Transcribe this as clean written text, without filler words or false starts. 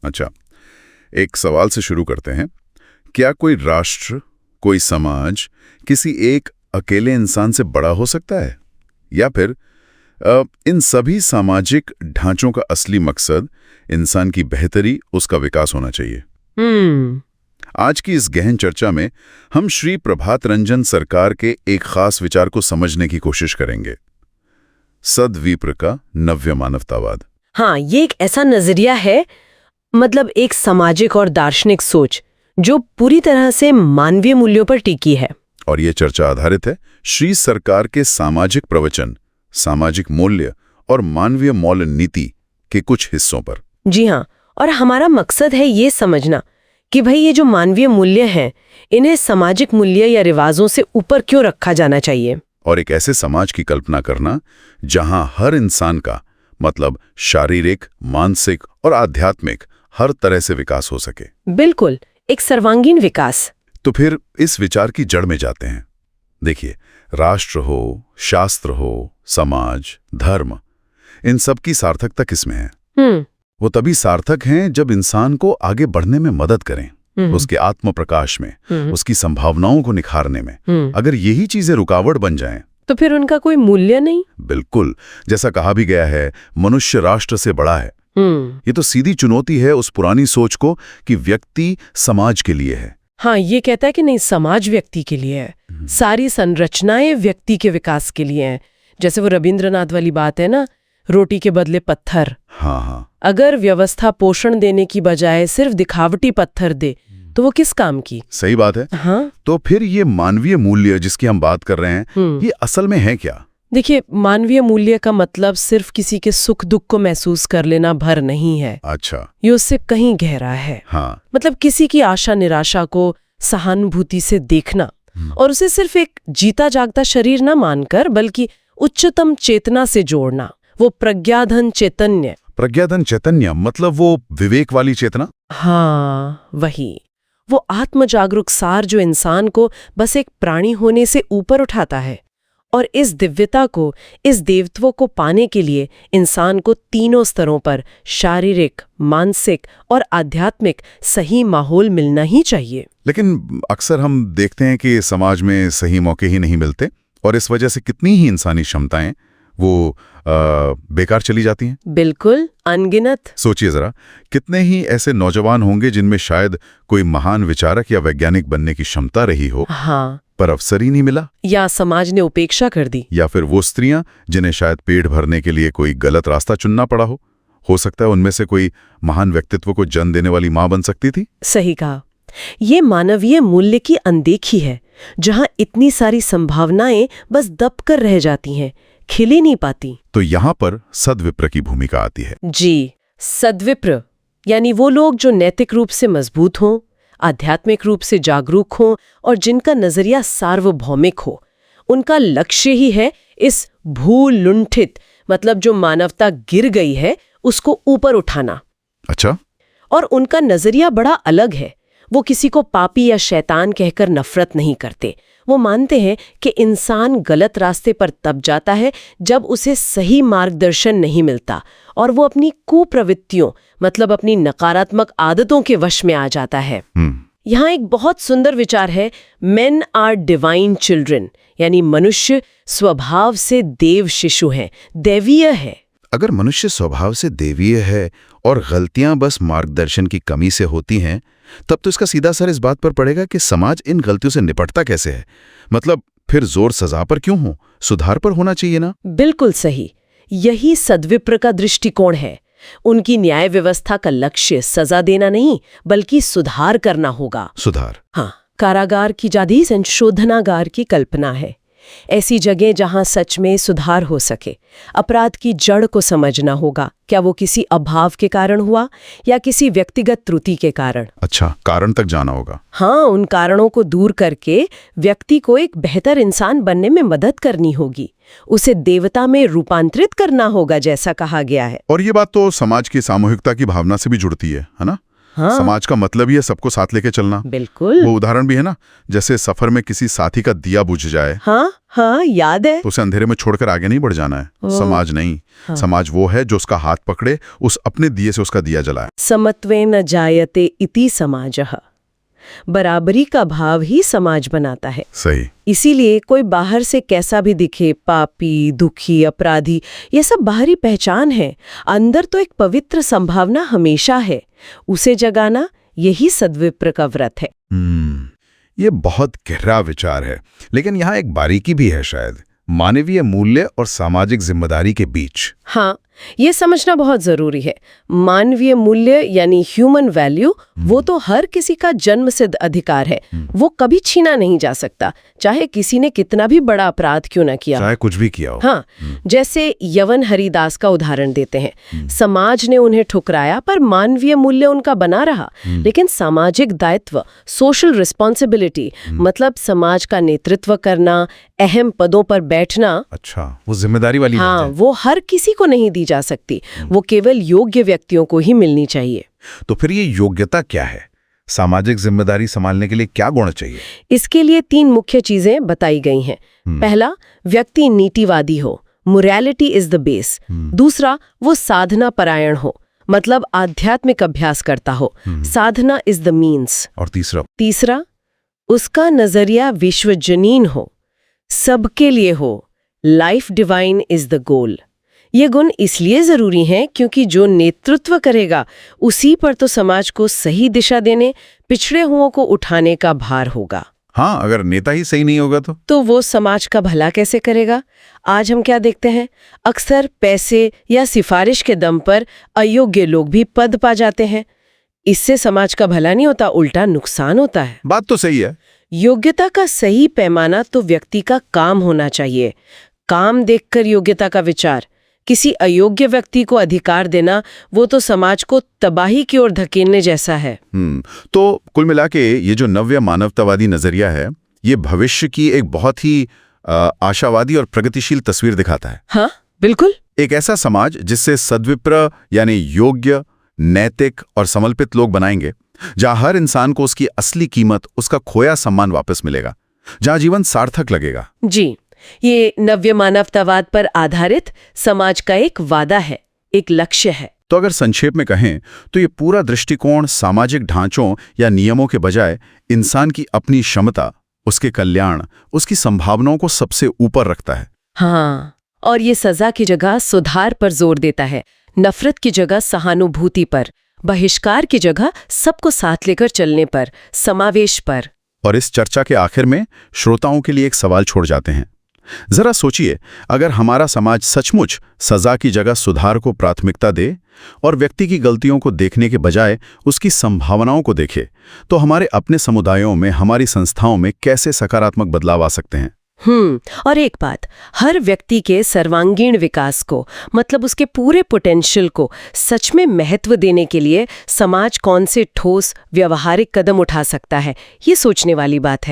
अच्छा, एक सवाल से शुरू करते हैं। क्या कोई राष्ट्र, कोई समाज किसी एक अकेले इंसान से बड़ा हो सकता है? या फिर इन सभी सामाजिक ढांचों का असली मकसद इंसान की बेहतरी, उसका विकास होना चाहिए? आज की इस गहन चर्चा में हम श्री प्रभात रंजन सरकार के एक खास विचार को समझने की कोशिश करेंगे, सद्विप्र का नव्य मानवतावाद। हाँ, ये एक ऐसा नजरिया है, मतलब एक सामाजिक और दार्शनिक सोच जो पूरी तरह से मानवीय मूल्यों पर टिकी है। और ये चर्चा आधारित है श्री सरकार के सामाजिक प्रवचन, सामाजिक मूल्य और मानवीय मौल्य नीति के कुछ हिस्सों पर। जी हाँ, और हमारा मकसद है ये समझना कि भाई ये जो मानवीय मूल्य हैं, इन्हें सामाजिक मूल्य या रिवाजों से ऊपर क्यों रखा जाना चाहिए। और एक ऐसे समाज की कल्पना करना जहां हर इंसान का, मतलब शारीरिक, मानसिक और आध्यात्मिक, हर तरह से विकास हो सके। बिल्कुल, एक सर्वांगीण विकास। तो फिर इस विचार की जड़ में जाते हैं। देखिए, राष्ट्र हो, शास्त्र हो, समाज, धर्म, इन सब की सार्थकता किसमें है? वो तभी सार्थक हैं जब इंसान को आगे बढ़ने में मदद करें, उसके आत्म प्रकाश में, उसकी संभावनाओं को निखारने में। अगर यही चीजें रुकावट बन जाएं, तो फिर उनका कोई मूल्य नहीं। बिल्कुल, जैसा कहा भी गया है, मनुष्य राष्ट्र से बड़ा है। ये तो सीधी चुनौती है उस पुरानी सोच को कि व्यक्ति समाज के लिए है। हाँ, ये कहता है कि नहीं, समाज व्यक्ति के लिए है, सारी संरचनाएं व्यक्ति के विकास के लिए हैं। जैसे वो रविंद्रनाथ वाली बात है ना, रोटी के बदले पत्थर। हाँ। अगर व्यवस्था पोषण देने की बजाय सिर्फ दिखावटी पत्थर दे तो वो किस काम की? सही बात है। हाँ? तो फिर ये मानवीय मूल्य जिसकी हम बात कर रहे हैं, ये असल में है क्या? देखिए, मानवीय मूल्य का मतलब सिर्फ किसी के सुख दुख को महसूस कर लेना भर नहीं है। अच्छा। ये उससे कहीं गहरा है। हाँ। मतलब किसी की आशा निराशा को सहानुभूति से देखना और उसे सिर्फ एक जीता जागता शरीर न मानकर बल्कि उच्चतम चेतना से जोड़ना। वो प्रज्ञाधन चैतन्य। प्रज्ञाधन चैतन्य मतलब वो विवेक वाली चेतना? हाँ, वही। वो आत्म जागरूक सार जो इंसान को बस एक प्राणी होने से ऊपर उठाता है। और इस दिव्यता को, इस देवत्व को पाने के लिए इंसान को तीनों स्तरों पर शारीरिक, मानसिक और आध्यात्मिक सही माहौल मिलना ही चाहिए। लेकिन अक्सर हम देखते हैं कि समाज में सही मौके ही नहीं मिलते और इस वजह से कितनी ही इंसानी क्षमताएं वो बेकार चली जाती हैं। बिल्कुल, अनगिनत। सोचिए जरा, कितने ही ऐसे नौजवान होंगे जिनमें शायद कोई महान विचारक या वैज्ञानिक बनने की क्षमता रही हो, हाँ, पर अवसर ही नहीं मिला, या समाज ने उपेक्षा कर दी। या फिर वो स्त्रियां जिन्हें शायद पेट भरने के लिए कोई गलत रास्ता चुनना पड़ा हो सकता है उनमें से कोई महान व्यक्तित्व को जन्म देने वाली मां बन सकती थी। सही कहा। ये मानवीय मूल्य की अनदेखी है, जहां इतनी सारी संभावनाएं बस दबकर रह जाती हैं, खिल ही नहीं पाती। तो यहाँ पर सद्विप्र की भूमिका आती है। जी, सद्विप्र यानी वो लोग जो नैतिक रूप से मजबूत हों, आध्यात्मिक रूप से जागरूक हों और जिनका नजरिया सार्वभौमिक हो। उनका लक्ष्य ही है इस भूलुंठित, मतलब जो मानवता गिर गई है, उसको ऊपर उठाना। अच्छा। और उनका नजरिया बड़ा अलग है। वो किसी को पापी या शैतान कहकर नफरत नहीं करते। वो मानते हैं कि इंसान गलत रास्ते पर तब जाता है जब उसे सही मार्गदर्शन नहीं मिलता और वो अपनी कुप्रवृत्तियों, मतलब अपनी नकारात्मक आदतों के वश में आ जाता है। यहाँ एक बहुत सुंदर विचार है, मेन आर डिवाइन चिल्ड्रन, यानी मनुष्य स्वभाव से देव शिशु हैं, दैवीय है। अगर मनुष्य स्वभाव से देवीय है और गलतियां बस मार्गदर्शन की कमी से होती हैं, तब तो इसका सीधा असर इस बात पर पड़ेगा कि समाज इन गलतियों से निपटता कैसे है। मतलब फिर जोर सजा पर क्यों हो, सुधार पर होना चाहिए ना? बिल्कुल सही। यही सद्विप्र का दृष्टिकोण है। उनकी न्याय व्यवस्था का लक्ष्य सजा देना नहीं, बल्कि सुधार करना होगा। सुधार? हाँ, कारागार की जादी संशोधनागार की कल्पना है। ऐसी जगह जहां सच में सुधार हो सके। अपराध की जड़ को समझना होगा, क्या वो किसी अभाव के कारण हुआ या किसी व्यक्तिगत त्रुटि के कारण। अच्छा, कारण तक जाना होगा। हाँ, उन कारणों को दूर करके व्यक्ति को एक बेहतर इंसान बनने में मदद करनी होगी, उसे देवता में रूपांतरित करना होगा, जैसा कहा गया है। और ये बात तो समाज की सामूहिकता की भावना से भी जुड़ती है ना? हाँ। समाज का मतलब ही है सबको साथ लेके चलना। बिल्कुल। वो उदाहरण भी है ना, जैसे सफर में किसी साथी का दिया बुझ जाए हाँ हाँ, याद है। तो उसे अंधेरे में छोड़कर आगे नहीं बढ़ जाना है। ओह। समाज नहीं, हाँ। समाज वो है जो उसका हाथ पकड़े, उस अपने दिए से उसका दिया जलाए। समत्वेन जायते इति समाजः। बराबरी का भाव ही समाज बनाता है। सही। इसीलिए कोई बाहर से कैसा भी दिखे, पापी, दुखी, अपराधी, ये सब बाहरी पहचान है। अंदर तो एक पवित्र संभावना हमेशा है। उसे जगाना यही सद्विप्र का व्रत है। ये बहुत गहरा विचार है, लेकिन यहाँ एक बारीकी भी है शायद, मानवीय मूल्य और सामाजिक जिम्मेदारी के बीच। हाँ, ये समझना बहुत जरूरी है। मानवीय मूल्य यानी ह्यूमन वैल्यू, वो तो हर किसी का जन्मसिद्ध अधिकार है। वो कभी छीना नहीं जा सकता, चाहे किसी ने कितना भी बड़ा अपराध क्यों ना किया, चाहे कुछ भी किया हो। हाँ, जैसे यवन हरिदास का उदाहरण देते हैं। समाज ने उन्हें ठुकराया पर मानवीय मूल्य उनका बना रहा। लेकिन सामाजिक दायित्व, सोशल रिस्पॉन्सिबिलिटी, मतलब समाज का नेतृत्व करना, अहम पदों पर बैठना, अच्छा, वो जिम्मेदारी वाली हाँ, बात है। वो हर किसी को नहीं दी जा सकती। वो केवल योग्य व्यक्तियों को ही मिलनी चाहिए। तो फिर ये योग्यता क्या है? सामाजिक जिम्मेदारी संभालने के लिए क्या गुण चाहिए? इसके लिए 3 मुख्य चीजें बताई गई हैं। पहला, व्यक्ति नीतिवादी हो, मोरालिटी इज द बेस। दूसरा, वो साधना परायण हो, मतलब आध्यात्मिक अभ्यास करता हो, साधना इज द मीन्स। और तीसरा, उसका नजरिया विश्वजनीन हो, सबके लिए हो, life divine is the goal. ये गुण इसलिए जरूरी हैं क्योंकि जो नेतृत्व करेगा उसी पर तो समाज को सही दिशा देने, पिछड़े हुओं को उठाने का भार होगा। हाँ, अगर नेता ही सही नहीं होगा तो वो समाज का भला कैसे करेगा? आज हम क्या देखते हैं, अक्सर पैसे या सिफारिश के दम पर अयोग्य लोग भी पद पा जाते हैं। इससे समाज का भला नहीं होता, उल्टा नुकसान होता है। बात तो सही है। योग्यता का सही पैमाना तो व्यक्ति का काम होना चाहिए। काम देखकर योग्यता का विचार, किसी अयोग्य व्यक्ति को अधिकार देना, वो तो समाज को तबाही की ओर धकेलने जैसा है। तो कुल मिला के ये जो नव्य मानवतावादी नजरिया है, ये भविष्य की एक बहुत ही आशावादी और प्रगतिशील तस्वीर दिखाता है। हाँ, बिल्कुल। एक ऐसा समाज जिससे सद्विप्र यानी योग्य, नैतिक और समर्पित लोग बनाएंगे, जहां हर इंसान को उसकी असली कीमत, उसका खोया सम्मान वापस मिलेगा, जहां जीवन सार्थक लगेगा। जी, ये नव्य मानवतावाद पर आधारित समाज का एक वादा है, एक लक्ष्य है। तो अगर संक्षेप में कहें तो ये पूरा दृष्टिकोण सामाजिक ढांचों या नियमों के बजाय इंसान की अपनी क्षमता, उसके कल्याण, उसकी संभावनाओं को सबसे ऊपर रखता है। हाँ, और ये सजा की जगह सुधार पर जोर देता है, नफरत की जगह सहानुभूति पर, बहिष्कार की जगह सबको साथ लेकर चलने पर, समावेश पर। और इस चर्चा के आखिर में श्रोताओं के लिए एक सवाल छोड़ जाते हैं। जरा सोचिए, अगर हमारा समाज सचमुच सजा की जगह सुधार को प्राथमिकता दे और व्यक्ति की गलतियों को देखने के बजाय उसकी संभावनाओं को देखे, तो हमारे अपने समुदायों में, हमारी संस्थाओं में कैसे सकारात्मक बदलाव आ सकते हैं। और एक बात, हर व्यक्ति के सर्वांगीण विकास को, मतलब उसके पूरे पोटेंशियल को सच में महत्व देने के लिए समाज कौन से ठोस व्यवहारिक कदम उठा सकता है, ये सोचने वाली बात है।